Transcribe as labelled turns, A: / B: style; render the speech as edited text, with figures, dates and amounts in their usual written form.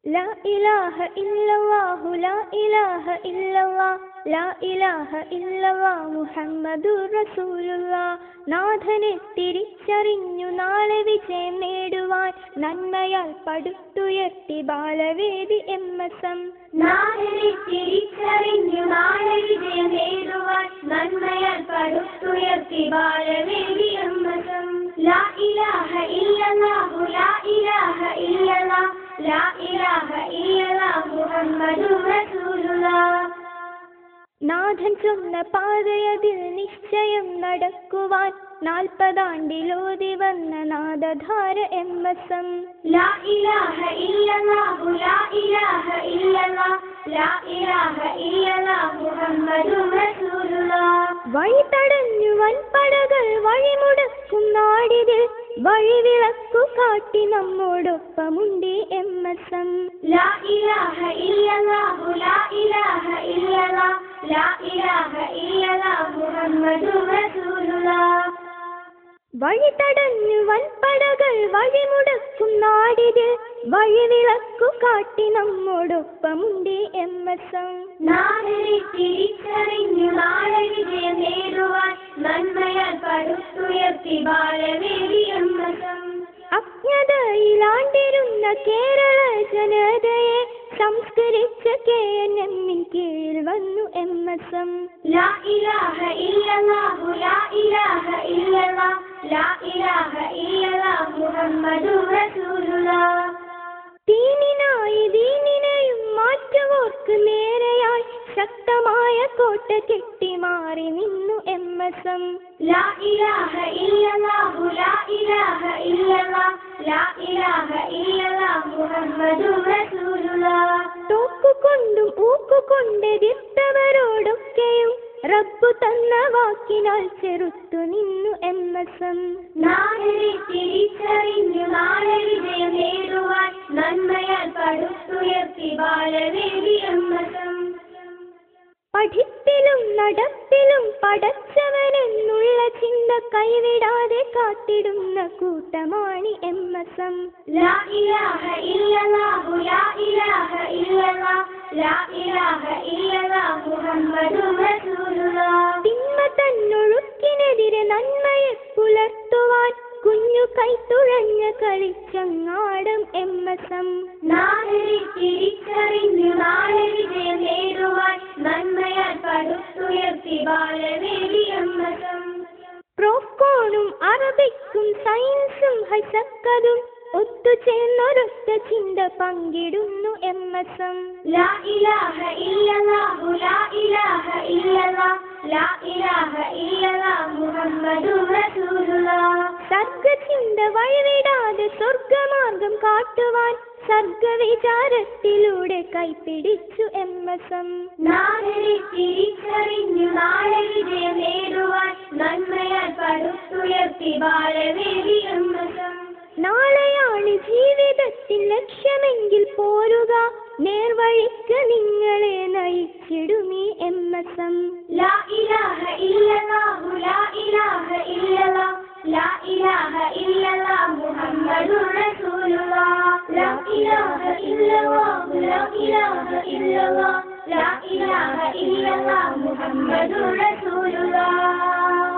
A: لا إله إلا الله لا إله إلا الله لا إله إلا الله മുഹമ്മദുർ റസൂലുള്ളാഹ് നാഥനെ തിരിച്ചറിഞ്ഞു നാളെ വിജയം നേടുവാൻ നന്മയാൽ പടുത്തുയർത്തി ബാലവേദി MSM
B: നാഥനെ തിരിച്ചറിഞ്ഞു നാളെ വിജയം നേടുവാൻ നന്മയാൽ പടുത്തുയർത്തി ബാലവേദി MSM ലാ ഇലാഹ ഇല്ലല്ലാഹു ലാ ഇലാഹ ഇല്ലല്ലാഹ് ലാ ഇലാഹ ഇല്ലല്ലാഹ് മുഹമ്മദുർ റസൂലുള്ളാഹ്
A: നാഥൻ ചൊന്ന പാതയതിൽ നിശ്ചയം നടക്കുവാൻ 40 ആണ്ടിലോതി വന്ന നാദധാര MSM
B: ലാ ഇലാഹ ഇല്ലല്ലാഹു ലാ ഇലാഹ ഇല്ലല്ലാഹ് ലാ ഇലാഹ ഇല്ലല്ലാഹ് മുഹമ്മദുർ റസൂലുള്ളാഹ്
A: വഴി തടഞ്ഞു വൻപടകൾ വഴിമുടക്കും നാടിതിൽ വഴിവിളക്കു കാട്ടി നമ്മോടൊപ്പമുണ്ട് MSM
B: ലാ ഇലാഹ ഇല്ലല്ലാഹു ലാ ഇലാഹ ഇല്ലല്ലാഹ് ലാ ഇലാഹ ഇല്ലല്ലാഹ് മുഹമ്മദുർ റസൂലുള്ളാഹ്
A: വഴി തടഞ്ഞു വൻപടകൾ വഴിമുടക്കും നാടിതിൽ വഴിവിളക്കു കാട്ടി നമ്മോടൊപ്പമുണ്ട് MSM
B: നാഥനെ തിരിച്ചറിഞ്ഞു നാളെ വിജയം നേടുവാൻ നന്മയാൽ പടുത്തുയർത്തി ബാലവേദി MSM
A: അജ്ഞതയിലാണ്ടിരുന്ന കേരള ജനതയെ സംസ്കരിച്ച KNM കീഴിൽ വന്നു MSM
B: ലാ ഇലാഹ ഇല്ലല്ലാഹു ലാ ഇലാഹ ഇല്ലല്ലാഹ് ലാ ഇലാഹ ഇല്ലല്ലാഹ് മുഹമ്മദുർ റസൂലുള്ളാഹ്
A: ദീനിനായി ദീനിനെയും മാറ്റുവോർക്ക് നേരെയായി ശക്തമായ കോട്ട കെട്ടി മാറി നിന്നു MSM
B: ലാ ഇലാഹ ഇല്ലല്ലാഹു ലാ ഇലാഹ ഇല്ലല്ലാഹ് ലാ ഇലാഹ ഇല്ലല്ലാഹ് മുഹമ്മദുർ റസൂലുള്ളാഹ്
A: തോക്കുകൊണ്ടും ഊക്കുകൊണ്ടെതിർത്തവരോടൊക്കെയും റബ്ബു തന്ന വാക്കിനാൽ ചെറുത്തു നിന്നു MSM
B: നാഥനെ തിരിച്ചറിഞ്ഞു നാളെ വിജയം നേടുവാൻ നന്മയാൽ പടുത്തുയർത്തി ബാലവേദി MSM
A: പഠിപ്പിലും നടപ്പിലും പടച്ചവനെന്നുള്ള ചിന്ത കൈവിടാതെ കാത്തിടുന്ന കൂട്ടമാണി MSM
B: ലാ ഇലാഹ ഇല്ലല്ലാഹു ലാ ഇലാഹ ഇല്ലല്ലാഹ് ലാ ഇലാഹ ഇല്ലല്ലാഹ് മുഹമ്മദുർ റസൂലുള്ളാഹ്
A: തിന്മ തന്നൊഴുക്കിനെതിരെ നന്മയെ പുലർത്തുവാൻ കുഞ്ഞു കൈത്തുഴഞ്ഞ കളിച്ചങ്ങാടം MSM
B: നാഥനെ തിരിച്ചറിഞ്ഞു നാളെ വിജയം നേടുവാൻ നന്മയാൽ പടുത്തുയർത്തി ബാലവേദി MSM
A: പ്രോഫ്കോണും അറബിക്കും സയൻസും ഹൈസക്കതും ഒത്തുചേർന്നൊരൊറ്റ ചിന്ത പങ്കിടുന്നു MSM
B: ലാ ഇലാഹ ഇല്ലല്ലാഹു ലാ ഇലാഹ ഇല്ലല്ലാഹ് ലാ ഇലാഹ ഇല്ലല്ലാഹ് മുഹമ്മദുർ റസൂലുള്ളാഹ്
A: സർഗചിന്ത വഴിവിടാതെ സ്വർഗമാർഗം കാട്ടുവാൻ സർഗവിചാരത്തിലൂടെ കൈപിടിച്ചു MSM
B: നാഥനെ തിരിച്ചറിഞ്ഞു നാളെ വിജയം നേടുവാൻ നന്മയാൽ പടുത്തുയർത്തി ബാലവേദി MSM
A: നാളെയാണ് ജീവിതത്തിൽ ലക്ഷ്യമെങ്കിൽ പോരുക നേർവഴിക്ക് നിങ്ങളെ നയിച്ചിടുമീ MSM
B: ലാ ഇലാഹ ഇല്ലല്ലാഹു ലാ ഇലാഹ ഇല്ലല്ലാഹ് ലാ ഇലാഹ ഇല്ലല്ലാഹ് മുഹമ്മദുർ റസൂലുള്ളാഹ് ലാ ഇലാഹ ഇല്ലല്ലാഹു ലാ ഇലാഹ ഇല്ലല്ലാഹ് ലാ ഇലാഹ ഇല്ലല്ലാഹ് മുഹമ്മദുർ റസൂലുള്ളാഹ്